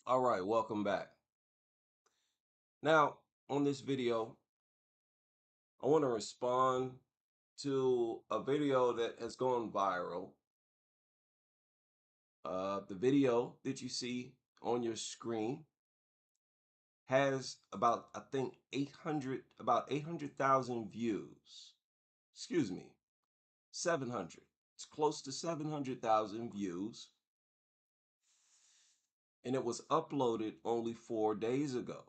All right, welcome back. Now, on this video, I want to respond to a video that has gone viral. The video that you see on your screen has about, I think, 800,000 views. Excuse me, 700. It's close to 700,000 views, and it was uploaded only 4 days ago.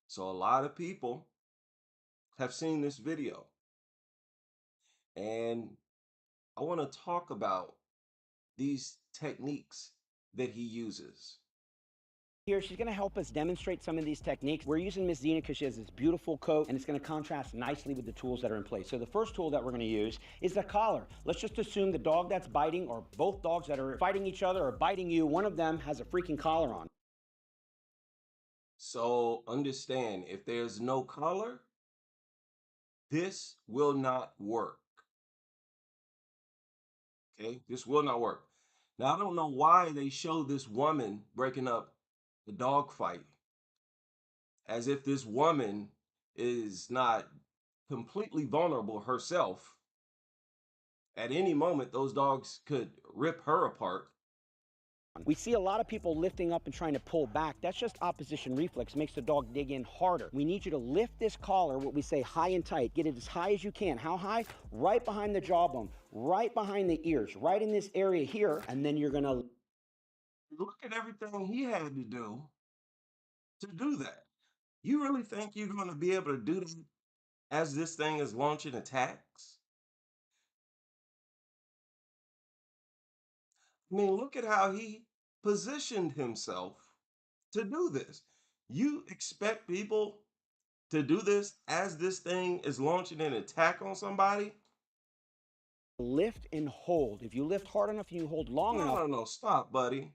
So a lot of people have seen this video, and I want to talk about these techniques that he uses. Here, she's going to help us demonstrate some of these techniques. We're using Miss Zena because she has this beautiful coat, and it's going to contrast nicely with the tools that are in place. So the first tool that we're going to use is the collar. Let's just assume the dog that's biting, or both dogs that are fighting each other or biting you, one of them has a freaking collar on. So understand, if there's no collar, this will not work. Okay, this will not work. Now, I don't know why they show this woman breaking up the dog fight as if this woman is not completely vulnerable herself. At any moment, those dogs could rip her apart. We see a lot of people lifting up and trying to pull back. That's just opposition reflex. It makes the dog dig in harder. We need you to lift this collar, what we say high and tight. Get it as high as you can. How high? Right behind the jawbone, right behind the ears, right in this area here. And then you're going to Look at everything he had to do that. You really think you're going to be able to do that as this thing is launching attacks? I mean, look at how he positioned himself to do this. You expect people to do this as this thing is launching an attack on somebody? lift and hold. If you lift hard enough and you hold long No, enough, no, no, stop, buddy.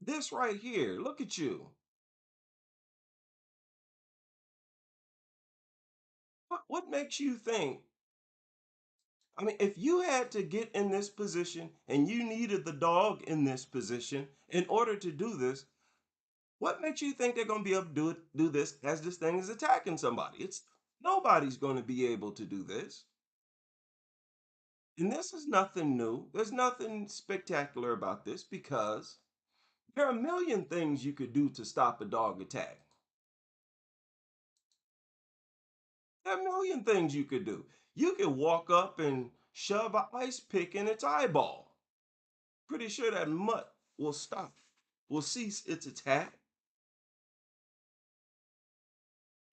This right here, look at you. What makes you think? I mean, if you had to get in this position and you needed the dog in this position in order to do this, what makes you think they're going to be able to do this as this thing is attacking somebody? It's nobody's going to be able to do this. And this is nothing new. There's nothing spectacular about this because there are a million things you could do to stop a dog attack. There are a million things you could do. You could walk up and shove an ice pick in its eyeball. Pretty sure that mutt will stop, will cease its attack.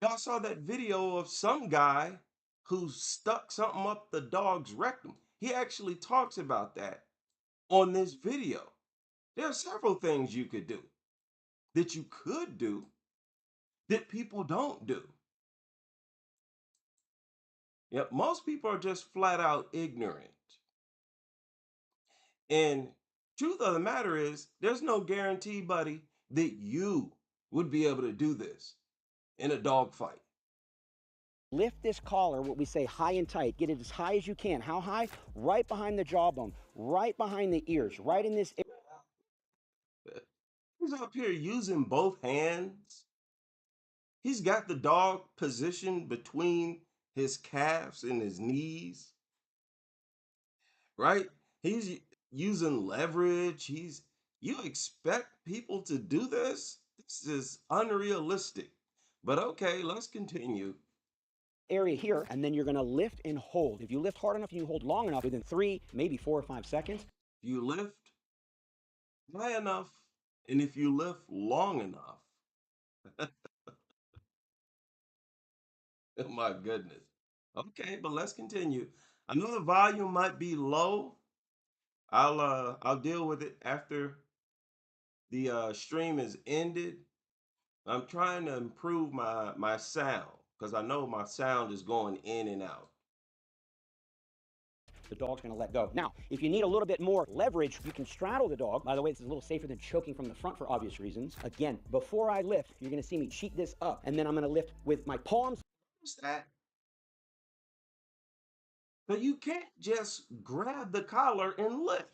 Y'all saw that video of some guy who stuck something up the dog's rectum. He actually talks about that on this video. There are several things you could do that people don't do. Yep, most people are just flat out ignorant. And truth of the matter is, there's no guarantee, buddy, that you would be able to do this in a dog fight. lift this collar, what we say high and tight. Get it as high as you can. How high? Right behind the jawbone, right behind the ears, right in this area. He's up here using both hands. He's got the dog positioned between his calves and his knees, right? He's using leverage. You expect people to do this? This is unrealistic. But okay, let's continue. area here, and then you're going to lift and hold. If you lift hard enough and you hold long enough, within 3, maybe 4 or 5 seconds, You lift high enough, and if you lift long enough, oh my goodness. Okay, but let's continue. I know the volume might be low. I'll deal with it after the stream is ended. I'm trying to improve my sound because I know my sound is going in and out. the dog's going to let go. Now, if you need a little bit more leverage, you can straddle the dog. By the way, this is a little safer than choking from the front for obvious reasons. Again, before I lift, you're going to see me cheat this up, and then I'm going to lift with my palms. What's that? But you can't just grab the collar and lift.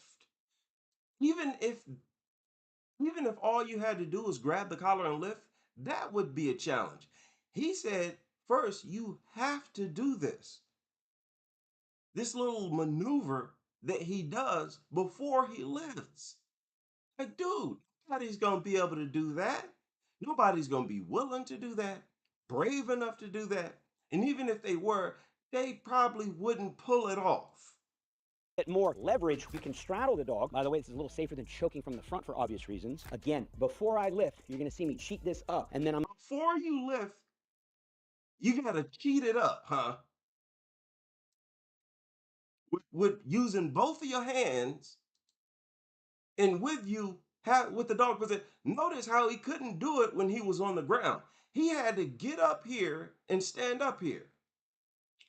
Even if even if all you had to do was grab the collar and lift, that would be a challenge. He said, first, you have to do this little maneuver that he does before he lifts. Like, dude, nobody's going to be able to do that. Nobody's going to be willing to do that, brave enough to do that. And even if they were, they probably wouldn't pull it off. Get more leverage, you can straddle the dog. By the way, this is a little safer than choking from the front for obvious reasons. Again, before I lift, you're gonna see me cheat this up, and then I'm Before you lift, you got to cheat it up, huh? With using both of your hands and with the dog position. Notice how he couldn't do it when he was on the ground. He had to get up here and stand up here.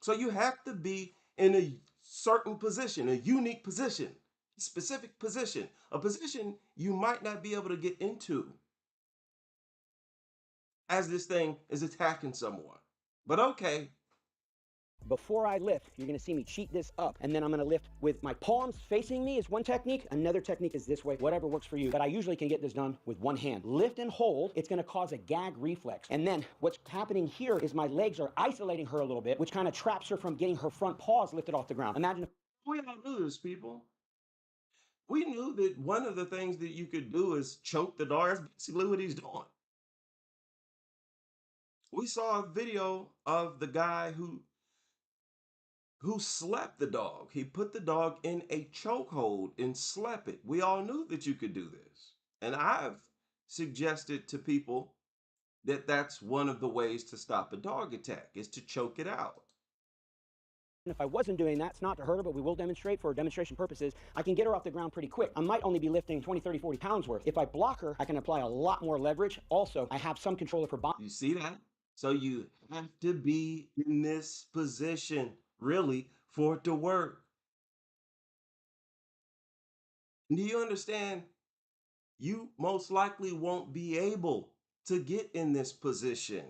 So you have to be in a certain position, a unique position, a specific position, a position you might not be able to get into as this thing is attacking someone. But okay, before I lift, you're gonna see me cheat this up, and then I'm gonna lift with my palms facing me is one technique. Another technique is this way, whatever works for you. But I usually can get this done with one hand. Lift and hold, it's gonna cause a gag reflex. And then what's happening here is my legs are isolating her a little bit, which kind of traps her from getting her front paws lifted off the ground. Imagine if we all knew this, people. We knew that one of the things that you could do is choke the dog. That's basically what he's doing. We saw a video of the guy who slept the dog. He put the dog in a chokehold and slept it. We all knew that you could do this. And I've suggested to people that that's one of the ways to stop a dog attack is to choke it out. if I wasn't doing that, it's not to hurt her, but we will demonstrate for demonstration purposes, I can get her off the ground pretty quick. I might only be lifting 20, 30, 40 pounds worth. If I block her, I can apply a lot more leverage. Also, I have some control of her body. You see that? So you have to be in this position, really, for it to work. Do you understand? You most likely won't be able to get in this position.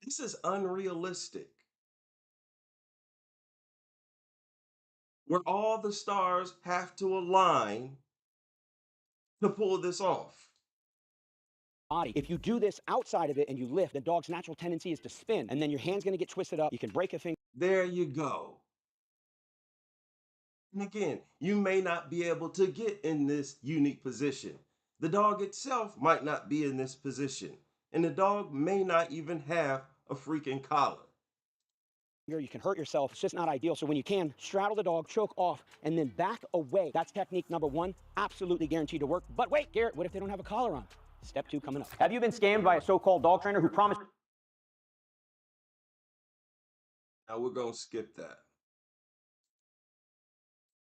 This is unrealistic. Where all the stars have to align to pull this off. Body. If you do this outside of it and you lift, the dog's natural tendency is to spin, and then your hand's gonna get twisted up. You can break a finger. There you go. And again, you may not be able to get in this unique position. The dog itself might not be in this position, and the dog may not even have a freaking collar. You can hurt yourself. It's just not ideal. So when you can, straddle the dog, choke off, and then back away. That's technique number one. Absolutely guaranteed to work. But wait, Garrett, what if they don't have a collar on? Step two coming up. Have you been scammed by a so-called dog trainer who promised? Now we're going to skip that.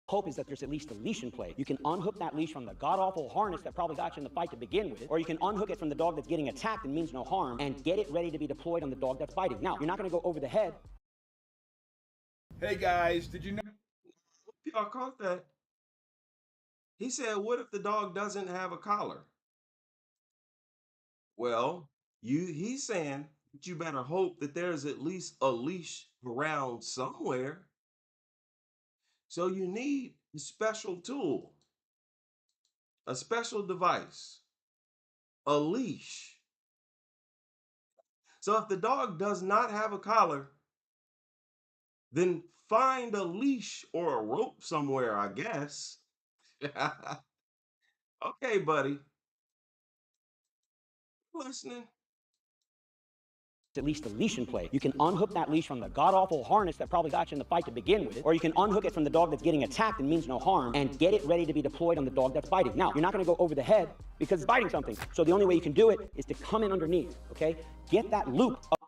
Hope is that there's at least a leash in play. You can unhook that leash from the god-awful harness that probably got you in the fight to begin with, or you can unhook it from the dog that's getting attacked and means no harm, and get it ready to be deployed on the dog that's fighting. Now, you're not going to go over the head. Hey guys, did you know? Y'all caught that? He said, what if the dog doesn't have a collar? Well, he's saying that you better hope that there's at least a leash around somewhere. So you need a special tool, a special device, a leash. So if the dog does not have a collar, then find a leash or a rope somewhere, I guess. Okay, buddy. Listening. At least a leash in play. You can unhook that leash from the god-awful harness that probably got you in the fight to begin with, or you can unhook it from the dog that's getting attacked and means no harm, and get it ready to be deployed on the dog that's fighting. Now, you're not going to go over the head because it's biting something. So the only way you can do it is to come in underneath, okay? Get that loop up.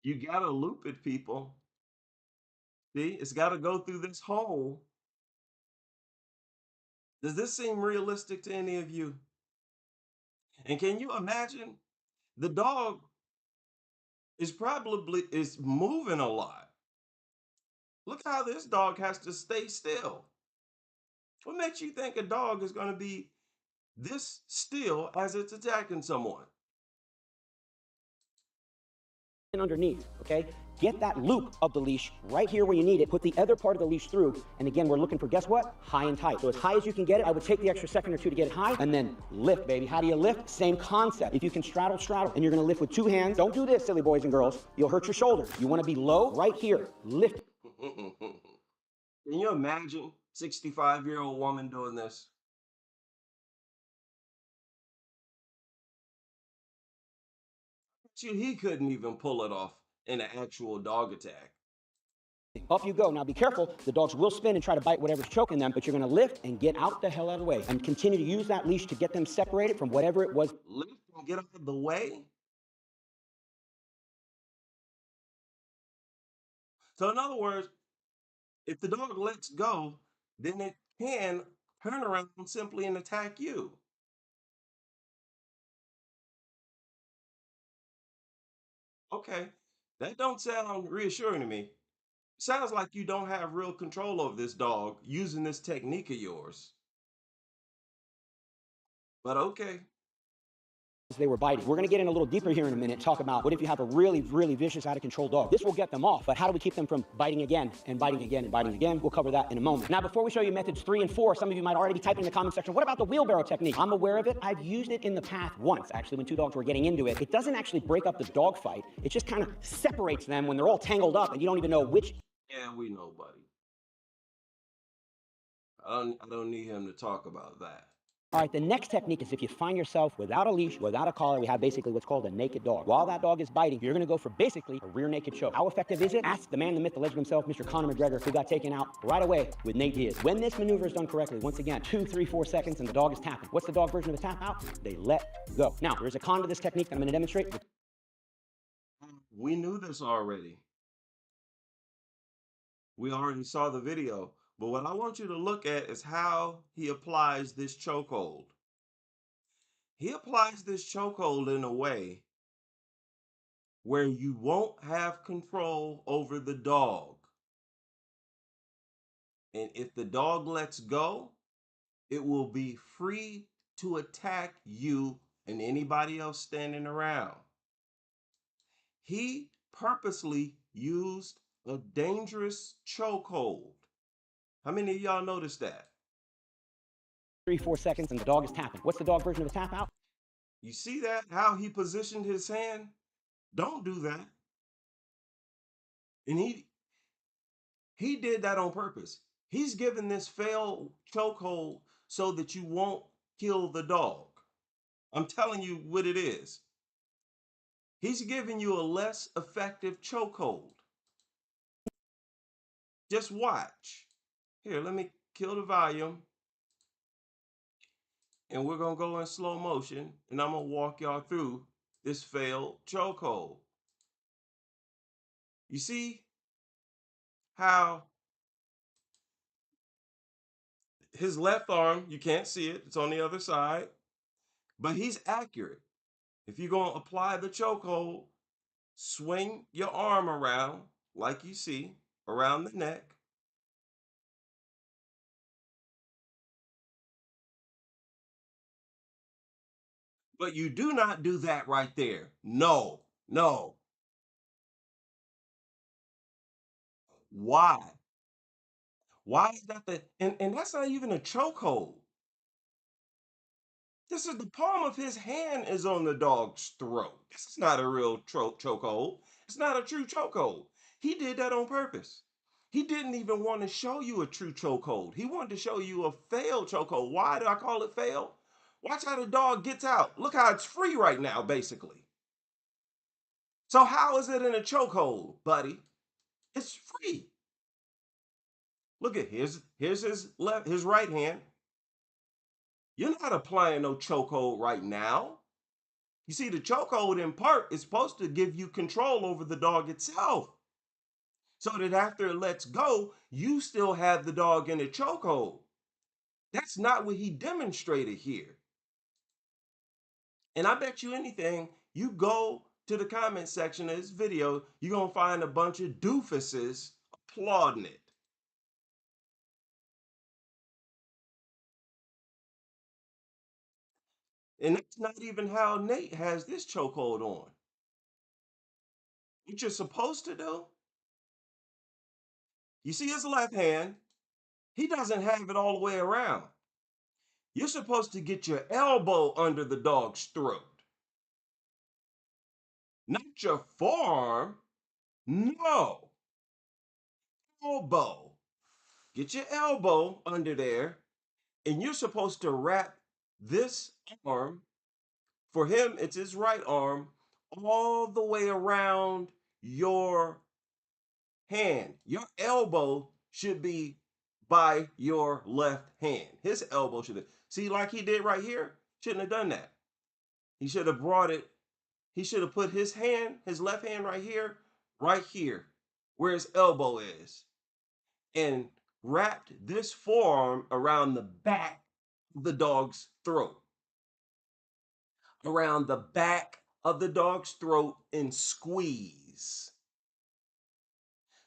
You got to loop it, people. See, it's got to go through this hole. Does this seem realistic to any of you? And can you imagine the dog is moving a lot. Look how this dog has to stay still. What makes you think a dog is going to be this still as it's attacking someone? underneath, okay? Get that loop of the leash right here where you need it. Put the other part of the leash through. And again, we're looking for, guess what? High and tight. So as high as you can get it, I would take the extra second or two to get it high and then lift, baby. How do you lift? Same concept. If you can straddle, straddle. And you're gonna lift with two hands. Don't do this, silly boys and girls. You'll hurt your shoulder. You wanna be low right here. Lift. Can you imagine 65-year-old woman doing this? He couldn't even pull it off in an actual dog attack. Up you go. Now be careful. The dogs will spin and try to bite whatever's choking them, but you're gonna lift and get out the hell out of the way and continue to use that leash to get them separated from whatever it was. Lift and get out of the way? So in other words, if the dog lets go, then it can turn around simply and attack you. Okay, that don't sound reassuring to me. Sounds like you don't have real control over this dog using this technique of yours. But okay. They were biting. We're going to get in a little deeper here in a minute, talk about what if you have a really, really vicious, out of control dog. This will get them off, but how do we keep them from biting again and biting again and biting again? We'll cover that in a moment. Now, before we show you methods 3 and 4, some of you might already be typing in the comment section, what about the wheelbarrow technique? I'm aware of it. I've used it in the past once, actually, when two dogs were getting into it. It doesn't actually break up the dog fight. It just kind of separates them when they're all tangled up and you don't even know which. Yeah, we know, buddy. I don't need him to talk about that. All right, the next technique is if you find yourself without a leash, without a collar, we have basically what's called a naked dog. While that dog is biting, you're gonna go for basically a rear naked choke. How effective is it? Ask the man, the myth, the legend himself, Mr. Conor McGregor, who got taken out right away with Nate Diaz. When this maneuver is done correctly, once again, 2, 3, 4 seconds and the dog is tapping. What's the dog version of a tap out? They let go. Now, there's a con to this technique that I'm gonna demonstrate. We knew this already. We already saw the video. But what I want you to look at is how he applies this chokehold. He applies this chokehold in a way where you won't have control over the dog. And if the dog lets go, it will be free to attack you and anybody else standing around. He purposely used a dangerous chokehold. How many of y'all noticed that? 3, 4 seconds and the dog is tapping. What's the dog version of a tap out? You see that? How he positioned his hand? Don't do that. And he did that on purpose. He's given this failed chokehold so that you won't kill the dog. I'm telling you what it is. He's giving you a less effective chokehold. Just watch. Here, let me kill the volume. And we're going to go in slow motion. And I'm going to walk y'all through this failed chokehold. You see how his left arm, you can't see it, it's on the other side, but he's accurate. If you're going to apply the chokehold, swing your arm around like you see around the neck. But you do not do that right there. No, no. Why? Why is that and that's not even a chokehold. This is the palm of his hand is on the dog's throat. This is not a real chokehold. It's not a true chokehold. He did that on purpose. He didn't even want to show you a true chokehold. He wanted to show you a failed chokehold. Why do I call it failed? Watch how the dog gets out. Look how it's free right now, basically. So how is it in a chokehold, buddy? It's free. Look at here's his right hand. You're not applying no chokehold right now. You see, the chokehold in part is supposed to give you control over the dog itself. So that after it lets go, you still have the dog in a chokehold. That's not what he demonstrated here. And I bet you anything, you go to the comment section of this video, you're going to find a bunch of doofuses applauding it. And that's not even how Nate has this chokehold on. What you're supposed to do, you see his left hand, he doesn't have it all the way around. You're supposed to get your elbow under the dog's throat, not your forearm. No, elbow. Get your elbow under there, and you're supposed to wrap this arm, for him, it's his right arm, all the way around your hand. Your elbow should be by your left hand. His elbow should have, see, like he did right here, shouldn't have done that. He should have brought it, he should have put his hand, his left hand right here, where his elbow is, and wrapped this forearm around the back of the dog's throat. Around the back of the dog's throat and squeeze.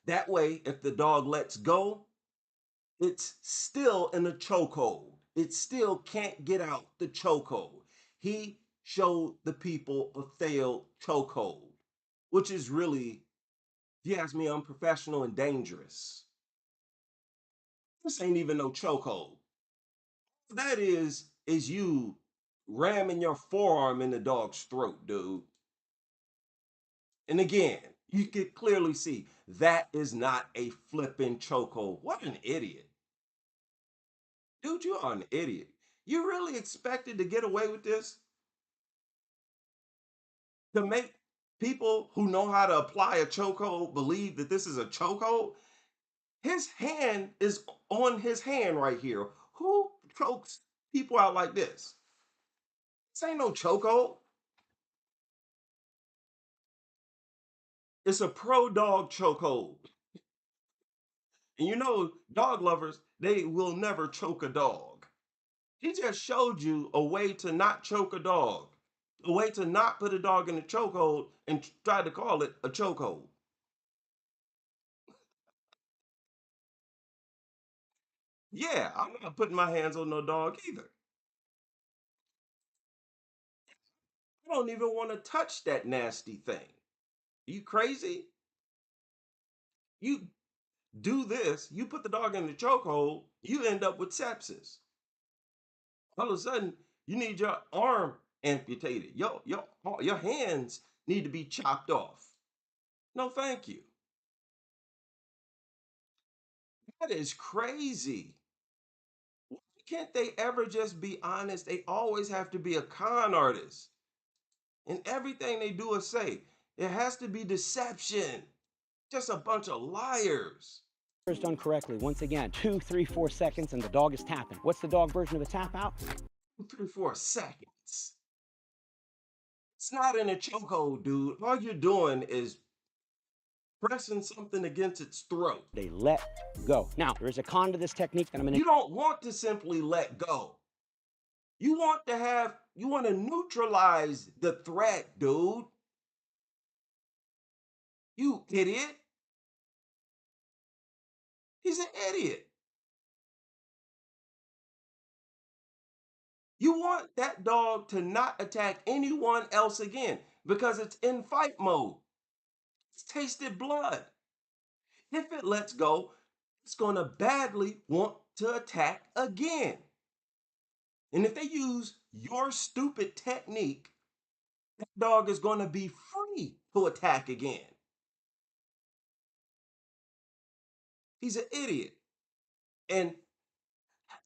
That way, if the dog lets go, it's still in a chokehold. It still can't get out the chokehold. He showed the people a failed chokehold, which is really, if you ask me, unprofessional and dangerous. This ain't even no chokehold. That is you ramming your forearm in the dog's throat, dude. And again, you can clearly see that is not a flipping chokehold. What an idiot. Dude, you are an idiot. You really expected to get away with this? To make people who know how to apply a chokehold believe that this is a chokehold? His hand is on his hand right here. Who chokes people out like this? This ain't no chokehold. It's a pro dog chokehold. And you know, dog lovers, they will never choke a dog. He just showed you a way to not choke a dog, a way to not put a dog in a chokehold and try to call it a chokehold. Yeah, I'm not putting my hands on no dog either. I don't even want to touch that nasty thing. You crazy? You do this, you put the dog in the chokehold, you end up with sepsis. All of a sudden, you need your arm amputated. Your hands need to be chopped off. No, thank you. That is crazy. Why can't they ever just be honest? They always have to be a con artist. And everything they do or say, it has to be deception. Just a bunch of liars. Is done correctly. Once again, 2, 3, 4 seconds, and the dog is tapping. What's the dog version of a tap out? 3, 4 seconds. It's not in a chokehold, dude. All you're doing is pressing something against its throat. They let go. Now, there is a con to this technique that I'm gonna. You don't want to simply let go. You want to neutralize the threat, dude. You idiot. He's an idiot. You want that dog to not attack anyone else again because it's in fight mode. It's tasted blood. If it lets go, it's going to badly want to attack again. And if they use your stupid technique, that dog is going to be free to attack again. He's an idiot. And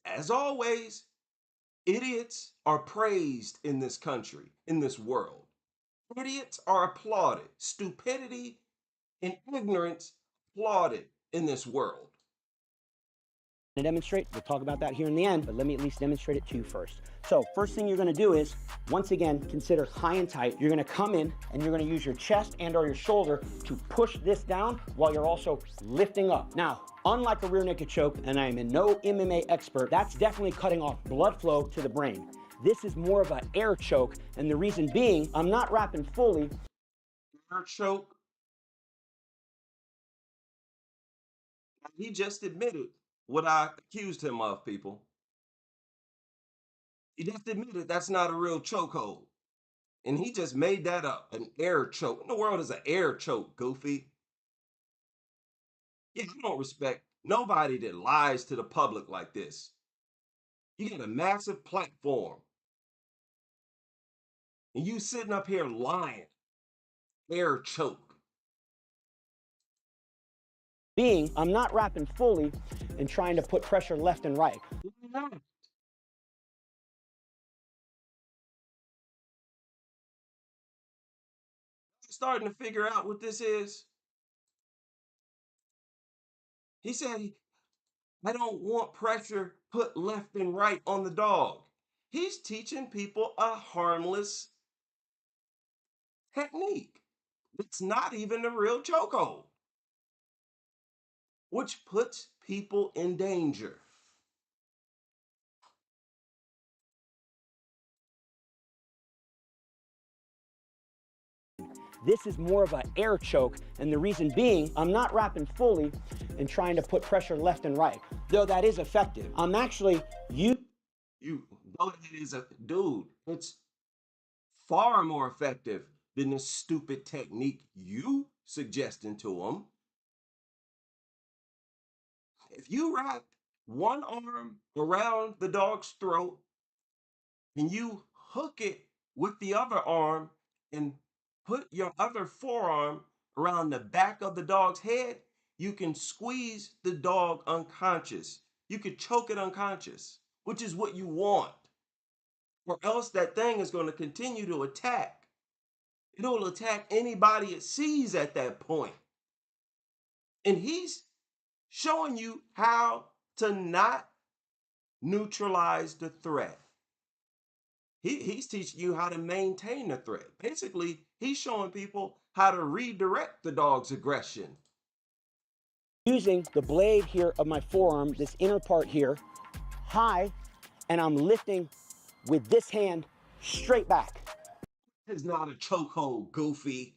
as always, idiots are praised in this country, in this world. Idiots are applauded. Stupidity and ignorance applauded in this world. To demonstrate. We'll talk about that here in the end, but let me at least demonstrate it to you first. So first thing you're gonna do is, once again, consider high and tight. You're gonna come in and you're gonna use your chest and or your shoulder to push this down while you're also lifting up. Now, unlike a rear naked choke, and I am no MMA expert, that's definitely cutting off blood flow to the brain. This is more of an air choke, and the reason being, I'm not wrapping fully. Air choke. He just admitted what I accused him of, people. He just admitted that's not a real chokehold. And he just made that up, an air choke. What in the world is an air choke, Goofy? Yeah, I don't respect nobody that lies to the public like this. You got a massive platform, and you sitting up here lying, air choke. Being, I'm not wrapping fully and trying to put pressure left and right. Why not? Starting to figure out what this is. He said, I don't want pressure put left and right on the dog. He's teaching people a harmless technique. It's not even a real chokehold, which puts people in danger. This is more of an air choke, and the reason being, I'm not wrapping fully and trying to put pressure left and right. Though that is effective, I'm actually You know it is a dude. It's far more effective than the stupid technique you suggesting to them. If you wrap one arm around the dog's throat and you hook it with the other arm and put your other forearm around the back of the dog's head, you can squeeze the dog unconscious. You could choke it unconscious, which is what you want. Or else that thing is going to continue to attack. It'll attack anybody it sees at that point. And he's showing you how to not neutralize the threat. He's teaching you how to maintain the threat. Basically, he's showing people how to redirect the dog's aggression. using the blade here of my forearm, this inner part here, high, and I'm lifting with this hand straight back. It's not a chokehold, Goofy.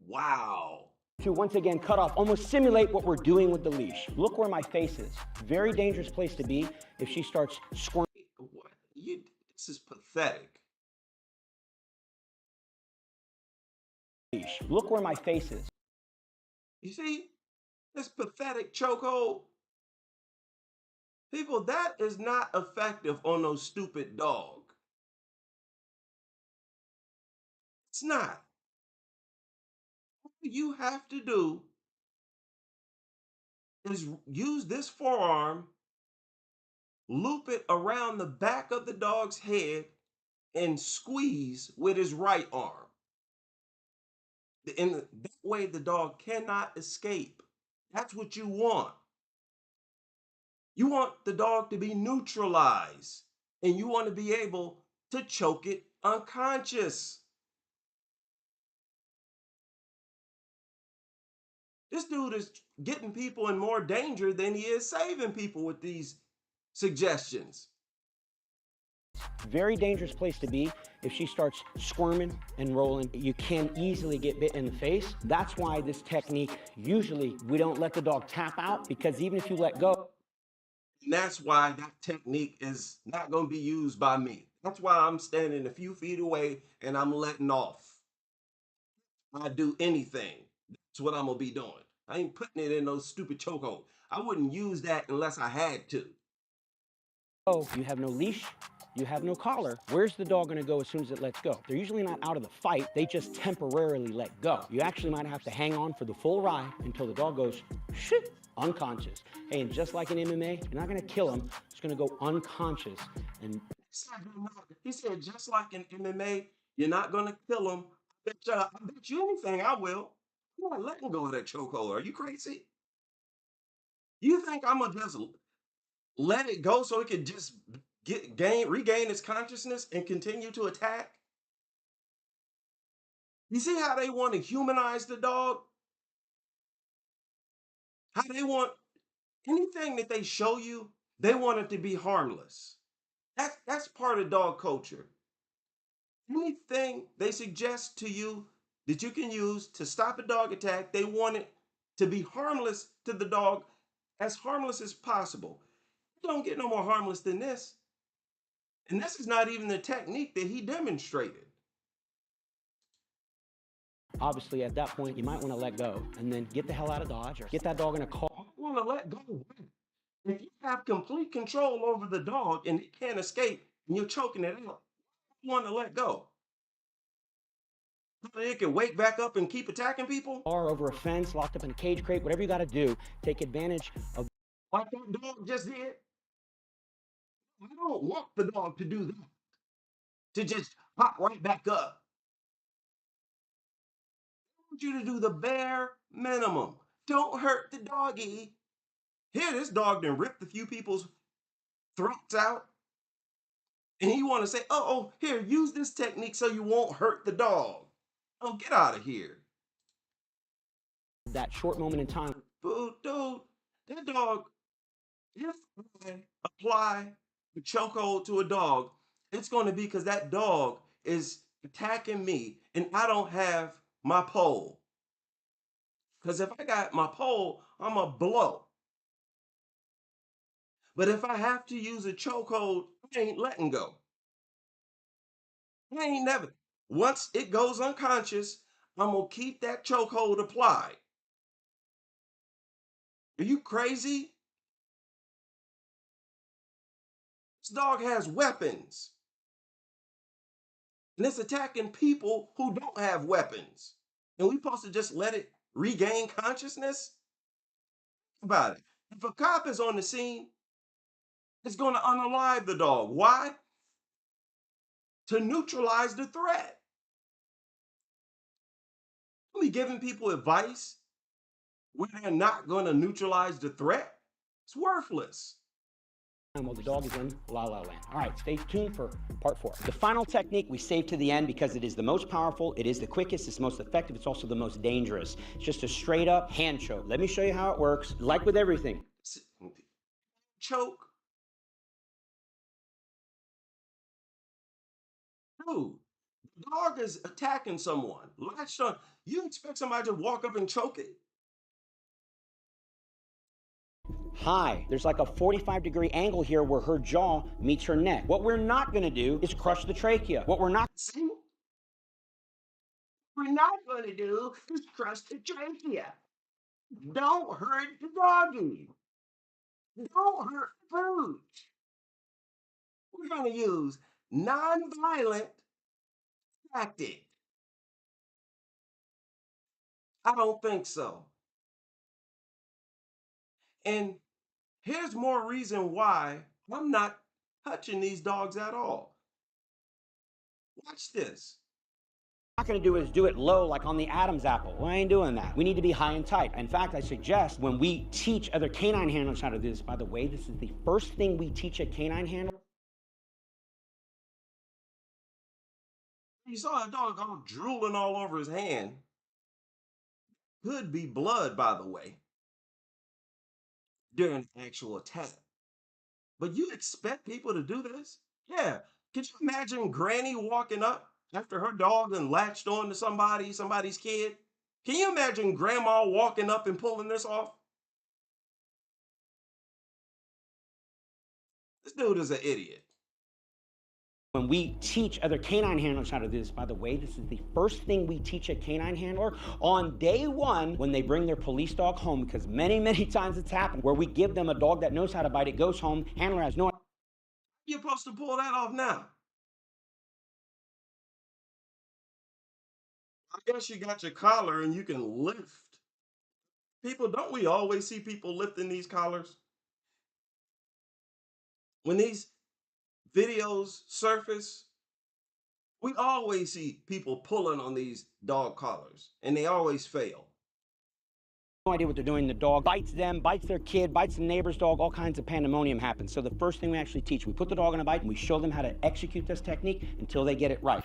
Wow. To once again cut off, almost simulate what we're doing with the leash. Look where my face is. Very dangerous place to be if she starts squirming. What? This is pathetic. Look where my face is. You see this pathetic chokehold? People, that is not effective on no stupid dog. It's not. All you have to do is use this forearm, loop it around the back of the dog's head, and squeeze with his right arm. In that way, the dog cannot escape. That's what you want. You want the dog to be neutralized, and you want to be able to choke it unconscious. This dude is getting people in more danger than he is saving people with these suggestions. Very dangerous place to be if she starts squirming and rolling. You can easily get bit in the face. That's why this technique, usually we don't let the dog tap out, because even if you let go, And that's why that technique is not going to be used by me. That's why I'm standing a few feet away and I'm letting off. I do anything. That's what I'm going to be doing. I ain't putting it in no stupid chokehold. I wouldn't use that unless I had to. you have no leash, you have no collar. Where's the dog gonna go as soon as it lets go? They're usually not out of the fight, they just temporarily let go. You actually might have to hang on for the full ride until the dog goes, shit, unconscious. Hey, and just like in MMA, you're not gonna kill him, it's gonna go unconscious. And he said, just like in MMA, you're not going to kill him. I bet you anything I will. I'm not letting go of that chokehold. Are you crazy? You think I'm going to just let it go so it can just regain its consciousness and continue to attack? You see how they want to humanize the dog? How they want anything that they show you, they want it to be harmless. That's part of dog culture. Anything they suggest to you that you can use to stop a dog attack, they want it to be harmless to the dog, as harmless as possible. Don't get no more harmless than this. And this is not even the technique that he demonstrated. Obviously, at that point, you might want to let go and then get the hell out of Dodge or get that dog in a car. You want to let go. If you have complete control over the dog and it can't escape and you're choking it out, you want to let go. So it can wake back up and keep attacking people? Or over a fence, locked up in a cage crate, whatever you got to do, take advantage of. Like that dog just did? I don't want the dog to do that, to just pop right back up. I want you to do the bare minimum. Don't hurt the doggy. Here, this dog done ripped a few people's throats out. And you want to say, oh, here, use this technique so you won't hurt the dog. Oh, get out of here. That short moment in time. Dude, that dog, if I apply the chokehold to a dog, it's going to be because that dog is attacking me and I don't have my pole. Because if I got my pole, I'm a blow. But if I have to use a chokehold, I ain't letting go. I ain't never. Once it goes unconscious, I'm going to keep that chokehold applied. Are you crazy? This dog has weapons. And it's attacking people who don't have weapons. And we supposed to just let it regain consciousness? Think about it. If a cop is on the scene, it's going to unalive the dog. Why? To neutralize the threat. Are we giving people advice when they're not going to neutralize the threat? It's worthless. Well, the dog is in La La Land. All right, stay tuned for part 4. The final technique we saved to the end because it is the most powerful, it is the quickest, it's the most effective, it's also the most dangerous. It's just a straight up hand choke. Let me show you how it works. Like with everything. Choke. Dude, the dog is attacking someone. Latched on. You expect somebody to walk up and choke it? High. There's like a 45-degree angle here where her jaw meets her neck. What we're not going to do is crush the trachea. What we're not going to do is crush the trachea. Don't hurt the doggy. Don't hurt food. We're going to use non-violent tactic. I don't think so. And here's more reason why I'm not touching these dogs at all. Watch this. not going to do is do it low like on the Adam's apple. We ain't doing that. We need to be high and tight. In fact, I suggest when we teach other canine handlers how to do this, by the way, this is the first thing we teach a canine handler. You saw a dog all drooling all over his hand. Could be blood, by the way, during the actual attack. But you expect people to do this? Yeah. Could you imagine Granny walking up after her dog and latched on to somebody's kid? Can you imagine Grandma walking up and pulling this off? This dude is an idiot. When we teach other canine handlers how to do this, by the way, this is the first thing we teach a canine handler on day one when they bring their police dog home, because many, many times it's happened where we give them a dog that knows how to bite, it goes home, handler has no idea. You're supposed to pull that off now. I guess you got your collar and you can lift. People, don't we always see people lifting these collars? When these videos surface, we always see people pulling on these dog collars, and they always fail. No idea what they're doing. The dog bites them, bites their kid, bites the neighbor's dog, all kinds of pandemonium happens. So the first thing we actually teach, we put the dog on a bite and we show them how to execute this technique until they get it right.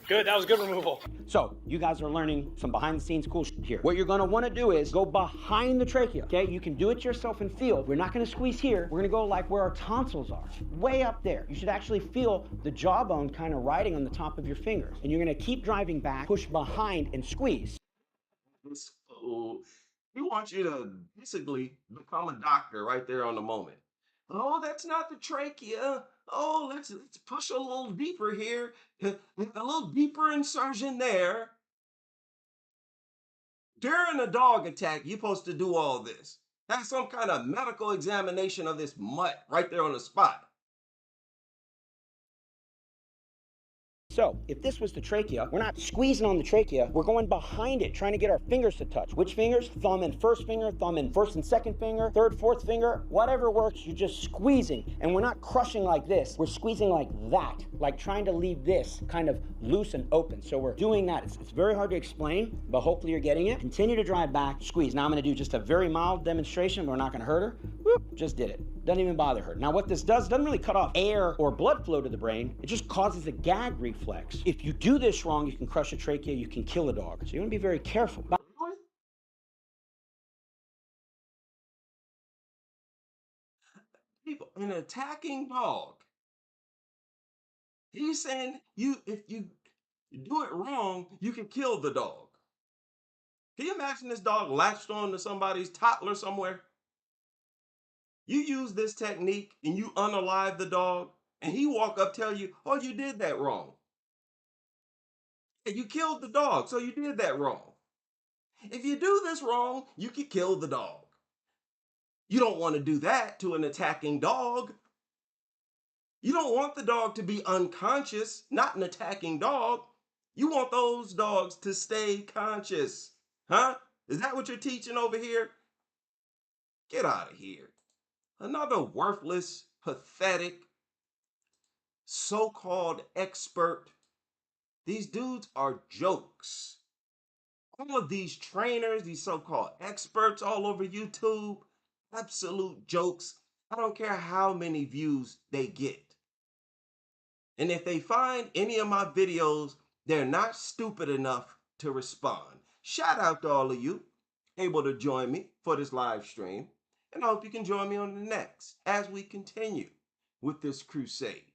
Good, that was good removal. So, you guys are learning some behind-the-scenes cool shit here. What you're gonna wanna do is go behind the trachea, okay? You can do it yourself and feel. We're not gonna squeeze here. We're gonna go like where our tonsils are, way up there. You should actually feel the jawbone kind of riding on the top of your fingers. And you're gonna keep driving back, push behind, and squeeze. This fool, He wants you to basically become a doctor right there on the moment. Oh, that's not the trachea. Oh, let's push a little deeper here. A little deeper insertion there. During a dog attack, you're supposed to do all this. Have some kind of medical examination of this mutt right there on the spot. So if this was the trachea, we're not squeezing on the trachea, we're going behind it, trying to get our fingers to touch. Which fingers? Thumb and first finger, thumb and first and second finger, third, fourth finger, whatever works, you're just squeezing. And we're not crushing like this, we're squeezing like that, like trying to leave this kind of loose and open. So we're doing that. It's very hard to explain, but hopefully you're getting it. Continue to drive back, squeeze. Now I'm gonna do just a very mild demonstration. We're not gonna hurt her. Whoop, just did it. Doesn't even bother her. Now what this does, doesn't really cut off air or blood flow to the brain. It just causes a gag reflex. If you do this wrong, you can crush a trachea, you can kill a dog. So you want to be very careful. People, an attacking dog. He's saying you if you do it wrong, you can kill the dog. Can you imagine this dog latched on to somebody's toddler somewhere? You use this technique and you unalive the dog, and he walk up tell you, "Oh, you did that wrong. And you killed the dog, so you did that wrong. If you do this wrong, you can kill the dog." You don't want to do that to an attacking dog. You don't want the dog to be unconscious, not an attacking dog. You want those dogs to stay conscious. Huh? Is that what you're teaching over here? Get out of here. Another worthless, pathetic, so called expert. These dudes are jokes. All of these trainers, these so called experts all over YouTube, absolute jokes. I don't care how many views they get. And if they find any of my videos, they're not stupid enough to respond. Shout out to all of you able to join me for this live stream. And I hope you can join me on the next as we continue with this crusade.